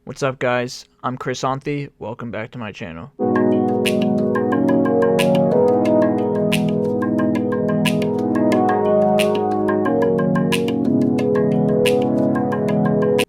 What's up, guys? I'm Honthy. Welcome back to my channel.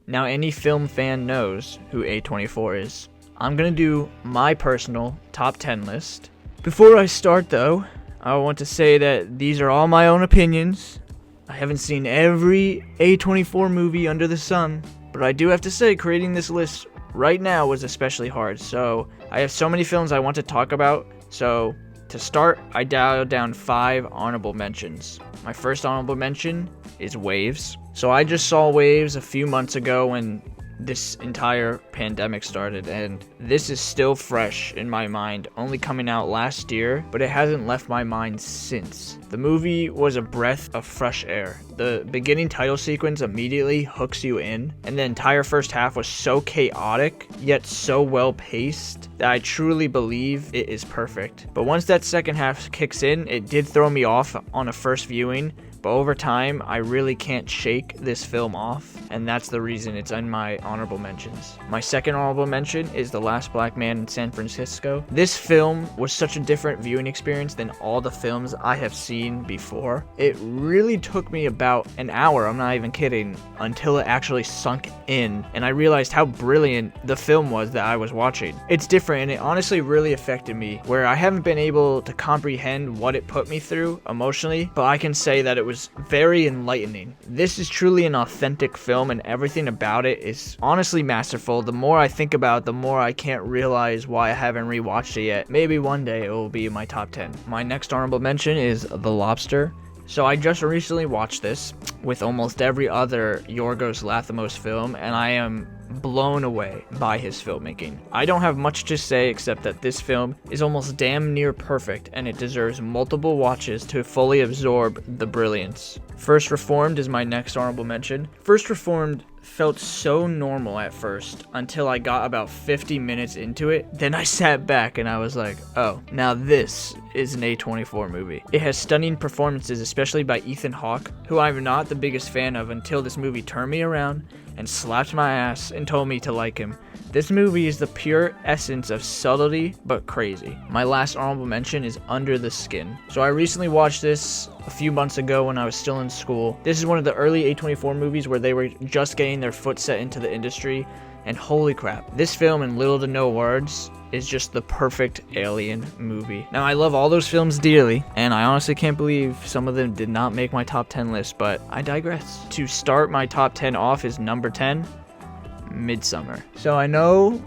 Now, any film fan knows who A24 is. I'm gonna do my personal top 10 list. Before I start, though, I want to say that these are all my own opinions. I haven't seen every A24 movie under the sun, but I do have to say creating this list right now was especially hard. So I have so many films I want to talk about. So to start, I dialed down 5 honorable mentions. My first honorable mention is Waves. So I just saw Waves a few months ago when this entire pandemic started, and this is still fresh in my mind, only coming out last year, but it hasn't left my mind since. The movie was a breath of fresh air. The beginning title sequence immediately hooks you in, and the entire first half was so chaotic, yet so well paced, that I truly believe it is perfect. But once that second half kicks in, it did throw me off on a first viewing, but over time, I really can't shake this film off, and that's the reason it's in my honorable mentions. My second honorable mention is The Last Black Man in San Francisco. This film was such a different viewing experience than all the films I have seen before. It really took me about an hour, I'm not even kidding, until it actually sunk in, and I realized how brilliant the film was that I was watching. It's different, and it honestly really affected me, where I haven't been able to comprehend what it put me through emotionally, but I can say that it was very enlightening. This is truly an authentic film, and everything about it is honestly masterful. The more I think about it, the more I can't realize why I haven't rewatched it yet. Maybe one day it will be in my top 10. My next honorable mention is The Lobster. So I just recently watched this with almost every other Yorgos Lanthimos film, and I am blown away by his filmmaking. I don't have much to say except that this film is almost damn near perfect, and it deserves multiple watches to fully absorb the brilliance. First Reformed is my next honorable mention. First Reformed felt so normal at first until I got about 50 minutes into it. Then I sat back and I was like, oh, now this is an A24 movie. It has stunning performances, especially by Ethan Hawke, who I'm not the biggest fan of until this movie turned me around and slapped my ass and told me to like him. This movie is the pure essence of subtlety, but crazy. My last honorable mention is Under the Skin. So I recently watched this a few months ago when I was still in school. This is one of the early A24 movies where they were just getting their foot set into the industry, and holy crap, this film, in little to no words, is just the perfect alien movie. Now, I love all those films dearly, and I honestly can't believe some of them did not make my top 10 list, but I digress. To start my top 10 off is number 10, Midsummer. So I know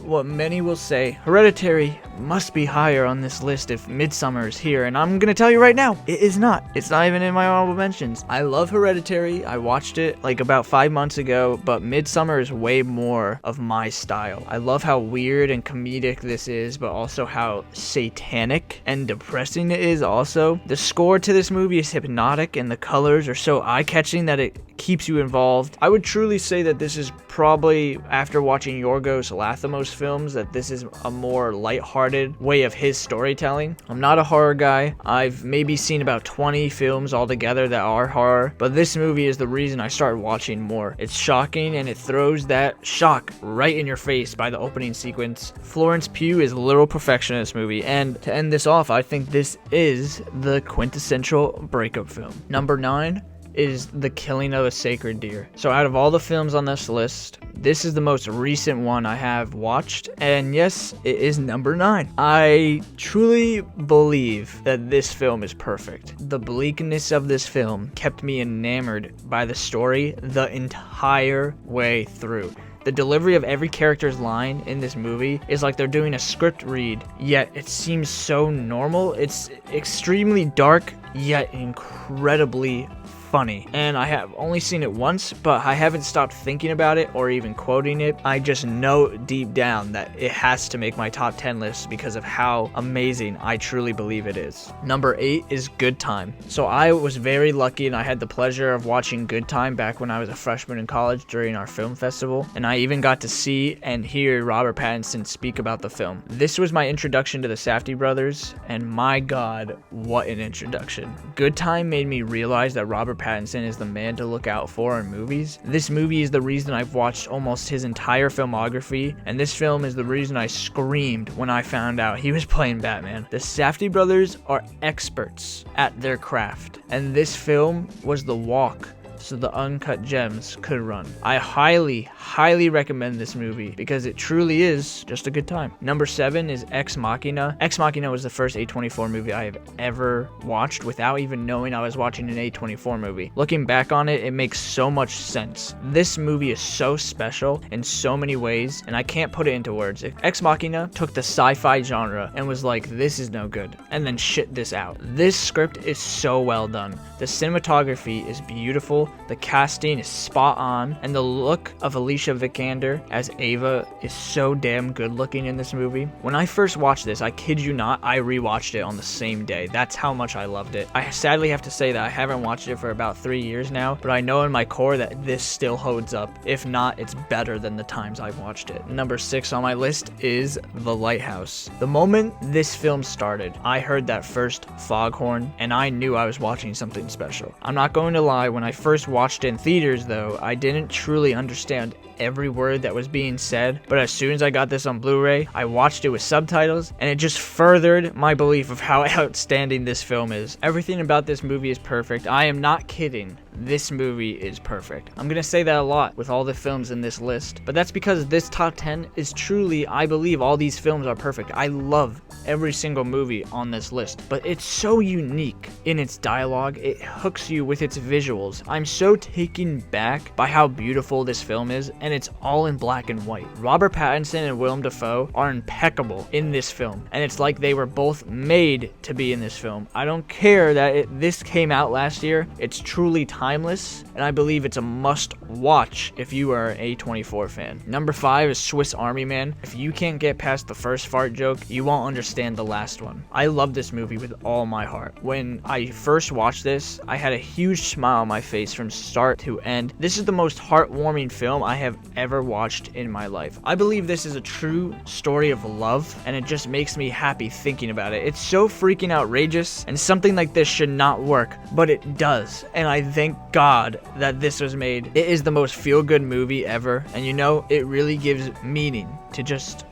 what many will say, Hereditary must be higher on this list if Midsummer is here, and I'm gonna tell you right now, it is not. It's not even in my honorable mentions. I love Hereditary. I watched it like about 5 months ago, but Midsummer is way more of my style. I love how weird and comedic this is, but also how satanic and depressing it is also. The score to this movie is hypnotic, and the colors are so eye-catching that it keeps you involved. I would truly say that this is probably, after watching Yorgos Lanthimos films, that this is a more lighthearted way of his storytelling. I'm not a horror guy. I've maybe seen about 20 films altogether that are horror, but this movie is the reason I started watching more. It's shocking, and it throws that shock right in your face by the opening sequence. Florence Pugh is literal perfection in this movie, and to end this off, I think this is the quintessential breakup film. Number 9 is The Killing of a Sacred Deer. So out of all the films on this list, this is the most recent one I have watched, and yes, it is number 9. I truly believe that this film is perfect. The bleakness of this film kept me enamored by the story the entire way through. The delivery of every character's line in this movie is like they're doing a script read, yet it seems so normal. It's extremely dark, yet incredibly funny, and I have only seen it once, but I haven't stopped thinking about it or even quoting it. I just know deep down that it has to make my top 10 list because of how amazing I truly believe it is. Number 8 is Good Time. So I was very lucky, and I had the pleasure of watching Good Time back when I was a freshman in college during our film festival, and I even got to see and hear Robert Pattinson speak about the film. This was my introduction to the Safdie brothers, and my god, what an introduction. Good Time made me realize that Robert Pattinson is the man to look out for in movies. This movie is the reason I've watched almost his entire filmography, and this film is the reason I screamed when I found out he was playing Batman. The Safdie brothers are experts at their craft, and this film was the walk so the uncut gems could run. I highly recommend this movie because it truly is just a good time. Number 7 is Ex Machina. Ex Machina was the first A24 movie I have ever watched without even knowing I was watching an A24 movie. Looking back on it, it makes so much sense. This movie is so special in so many ways, and I can't put it into words. Ex Machina took the sci-fi genre and was like, this is no good, and then shit this out. This script is so well done. The cinematography is beautiful, the casting is spot on, and the look of Alicia Vikander as Ava is so damn good looking in this movie. When I first watched this, I kid you not, I rewatched it on the same day. That's how much I loved it. I sadly have to say that I haven't watched it for about 3 years now, but I know in my core that this still holds up. If not, it's better than the times I've watched it. Number 6 on my list is The Lighthouse. The moment this film started, I heard that first foghorn, and I knew I was watching something special. I'm not going to lie, when I first watched it in theaters though, I didn't truly understand every word that was being said, but as soon as I got this on Blu-ray, I watched it with subtitles, and it just furthered my belief of how outstanding this film is. Everything about this movie is perfect. I am not kidding. This movie is perfect. I'm gonna say that a lot with all the films in this list, but that's because this top 10 is truly, I believe all these films are perfect. I love every single movie on this list, but it's so unique in its dialogue. It hooks you with its visuals. I'm so taken back by how beautiful this film is, and it's all in black and white. Robert Pattinson and Willem Dafoe are impeccable in this film, and it's like they were both made to be in this film. I don't care that this came out last year. It's truly timeless, and I believe it's a must watch if you are an A24 fan. Number 5 is Swiss Army Man. If you can't get past the first fart joke, you won't understand the last one. I love this movie with all my heart. When I first watched this, I had a huge smile on my face from start to end. This is the most heartwarming film I have ever watched in my life. I believe this is a true story of love, and it just makes me happy thinking about it. It's so freaking outrageous, and something like this should not work, but it does, and I thank God that this was made. It is the most feel-good movie ever, and you know, it really gives meaning to just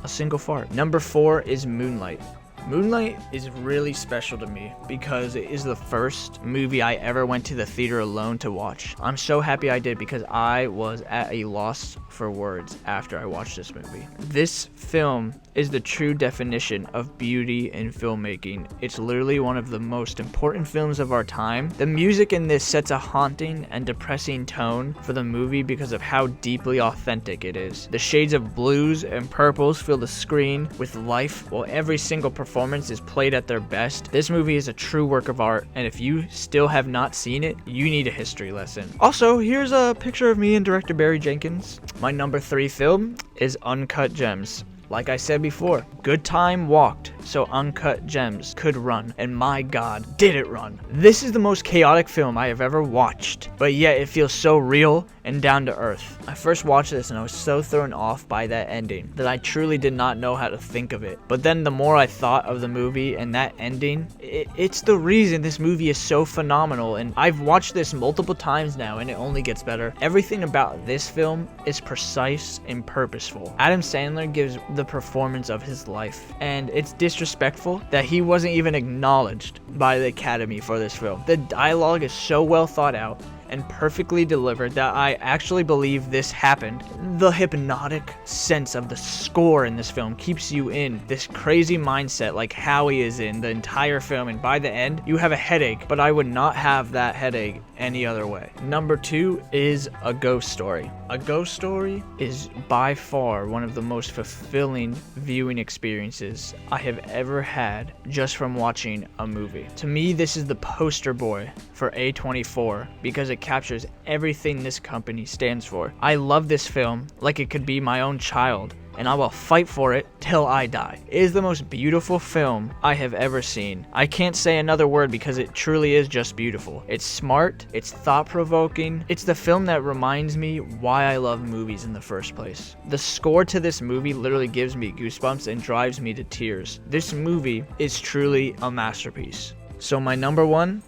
a single fart. Number 4 is Moonlight. Moonlight is really special to me because it is the first movie I ever went to the theater alone to watch. I'm so happy I did because I was at a loss for words after I watched this movie. This film is the true definition of beauty in filmmaking. It's literally one of the most important films of our time. The music in this sets a haunting and depressing tone for the movie because of how deeply authentic it is. The shades of blues and purples fill the screen with life while every single performance is played at their best. This movie is a true work of art, and if you still have not seen it, you need a history lesson. Also, here's a picture of me and director Barry Jenkins. My number 3 film is Uncut Gems. Like I said before, good time walked so Uncut Gems could run, and my God, did it run. This is the most chaotic film I have ever watched, but yet it feels so real and down to earth. I first watched this and I was so thrown off by that ending that I truly did not know how to think of it. But then the more I thought of the movie and that ending, it's the reason this movie is so phenomenal, and I've watched this multiple times now and it only gets better. Everything about this film is precise and purposeful. Adam Sandler gives the performance of his life, and it's disrespectful that he wasn't even acknowledged by the Academy for this film. The dialogue is so well thought out and perfectly delivered that I actually believe this happened. The hypnotic sense of the score in this film keeps you in this crazy mindset like Howie is in the entire film, and by the end you have a headache, but I would not have that headache any other way. Number 2 is A Ghost Story. A Ghost Story is by far one of the most fulfilling viewing experiences I have ever had just from watching a movie. To me, this is the poster boy for A24 because it captures everything this company stands for. I love this film like it could be my own child, and I will fight for it till I die. It is the most beautiful film I have ever seen. I can't say another word because it truly is just beautiful. It's smart, it's thought-provoking, it's the film that reminds me why I love movies in the first place. The score to this movie literally gives me goosebumps and drives me to tears. This movie is truly a masterpiece. So my number 1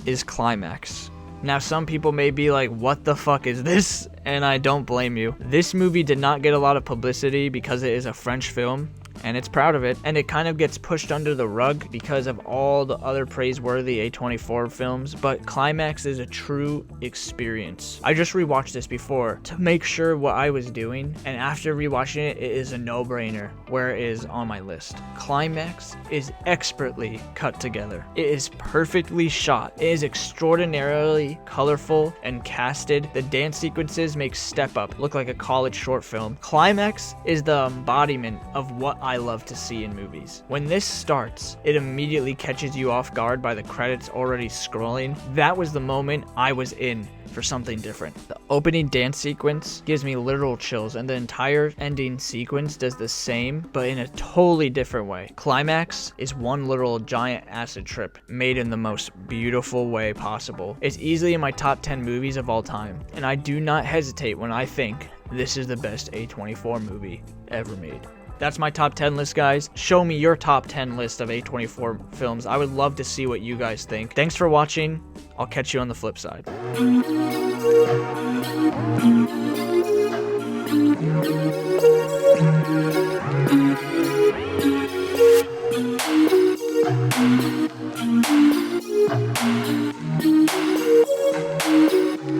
is Climax. Now some people may be like, what the fuck is this? And I don't blame you. This movie did not get a lot of publicity because it is a French film, and it's proud of it, and it kind of gets pushed under the rug because of all the other praiseworthy A24 films, but Climax is a true experience. I just rewatched this before to make sure what I was doing, and after rewatching it, it is a no-brainer where it is on my list. Climax is expertly cut together. It is perfectly shot. It is extraordinarily colorful and casted. The dance sequences make Step Up look like a college short film. Climax is the embodiment of what I love to see in movies. When this starts, it immediately catches you off guard by the credits already scrolling. That was the moment I was in for something different. The opening dance sequence gives me literal chills, and the entire ending sequence does the same, but in a totally different way. Climax is one literal giant acid trip made in the most beautiful way possible. It's easily in my top 10 movies of all time, and I do not hesitate when I think this is the best A24 movie ever made. That's my top 10 list, guys. Show me your top 10 list of A24 films. I would love to see what you guys think. Thanks for watching. I'll catch you on the flip side.